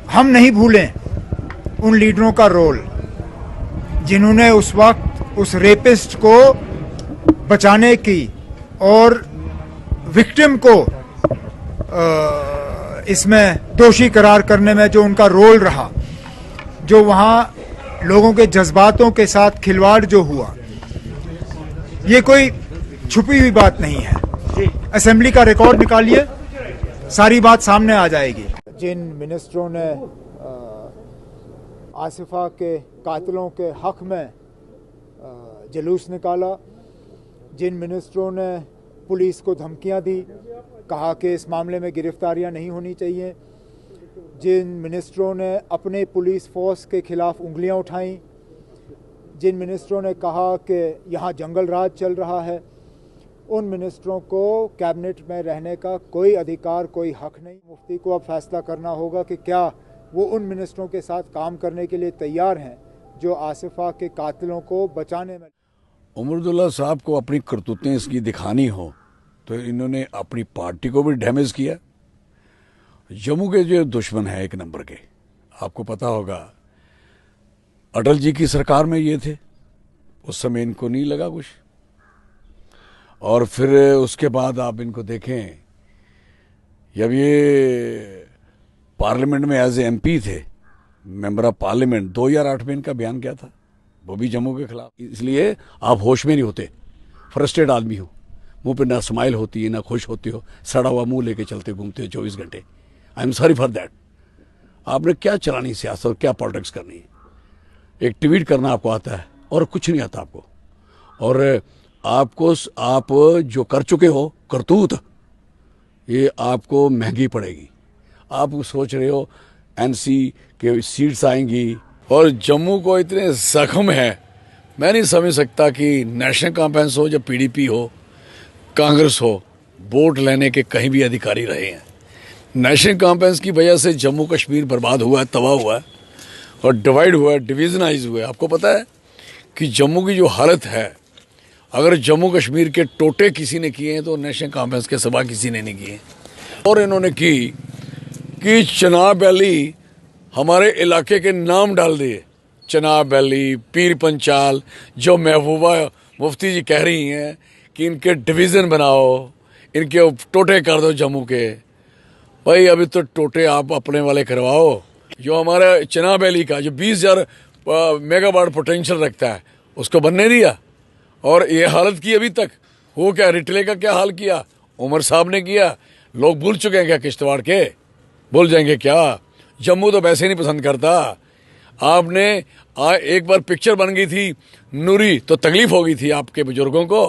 हम नहीं भूलें उन लीडरों का रोल जिन्होंने उस वक्त उस रेपिस्ट को बचाने की और विक्टिम को इसमें दोषी करार करने में जो उनका रोल रहा, जो वहाँ लोगों के जज्बातों के साथ खिलवाड़ जो हुआ, ये कोई छुपी हुई बात नहीं है। असेंबली का रिकॉर्ड निकालिए, सारी बात सामने आ जाएगी। जिन मिनिस्टरों ने आसिफा के कातिलों के हक में जुलूस निकाला, जिन मिनिस्टरों ने पुलिस को धमकियां दी, कहा कि इस मामले में गिरफ्तारियां नहीं होनी चाहिए, जिन मिनिस्टरों ने अपने पुलिस फोर्स के खिलाफ उंगलियां उठाईं, जिन मिनिस्टरों ने कहा कि यहाँ जंगल राज चल रहा है, उन मिनिस्टरों को कैबिनेट में रहने का कोई अधिकार, कोई हक नहीं। मुफ्ती को अब फैसला करना होगा कि क्या वो उन मिनिस्टरों के साथ काम करने के लिए तैयार हैं जो आसिफा के कातिलों को बचाने में। उमर अब्दुल्ला साहब को अपनी करतूतें इसकी दिखानी हो तो इन्होंने अपनी पार्टी को भी डैमेज किया। जम्मू के जो दुश्मन है एक नंबर के, आपको पता होगा अटल जी की सरकार में ये थे, उस समय इनको नहीं लगा कुछ, और फिर उसके बाद आप इनको देखें जब ये पार्लियामेंट में एज ए एमपी थे, मेंबर ऑफ पार्लियामेंट, 2008 में इनका बयान क्या था, वो भी जम्मू के खिलाफ। इसलिए आप होश में नहीं होते, फ्रस्ट्रेट आदमी हो, मुंह पे ना स्माइल होती है ना खुश होते हो, सड़ा हुआ मुंह लेके चलते घूमते हो 24 घंटे। I am sorry for that. आपने क्या चलानी सियासत और क्या पॉलिटिक्स करनी है? एक ट्वीट करना आपको आता है और कुछ नहीं आता आपको, और आपको आप जो कर चुके हो करतूत, ये आपको महंगी पड़ेगी। आप सोच रहे हो एनसी के सीट्स आएंगी, और जम्मू को इतने जख्म है, मैं नहीं समझ सकता कि नेशनल कॉन्फ्रेंस हो या पीडीपी हो, कांग्रेस हो, वोट लेने के कहीं भी अधिकारी रहे हैं। नेशनल कॉन्फ्रेंस की वजह से जम्मू कश्मीर बर्बाद हुआ है, तबाह हुआ है और डिवाइड हुआ है, डिविजनाइज हुआ है। आपको पता है कि जम्मू की जो हालत है, अगर जम्मू कश्मीर के टोटे किसी ने किए हैं तो नेशनल कॉन्फ्रेंस के सिवा किसी ने नहीं किए। और इन्होंने की कि चिनाब वैली हमारे इलाके के नाम डाल दिए, चिनाब वैली, पीर पंचाल, जो महबूबा मुफ्ती जी कह रही हैं कि इनके डिवीज़न बनाओ, इनके टोटे कर दो जम्मू के। भाई अभी तो टोटे आप अपने वाले करवाओ। जो हमारा चिनाब वैली का जो 20,000 मेगावाट पोटेंशियल रखता है, उसको बनने दिया, और ये हालत की अभी तक। वो क्या रिटले का क्या हाल किया उमर साहब ने किया। लोग भूल चुके हैं क्या किश्तवाड़ के? भूल जाएंगे क्या? जम्मू तो वैसे ही नहीं पसंद करता। आपने एक बार पिक्चर बन गई थी नूरी, तो तकलीफ हो गई थी आपके बुजुर्गों को।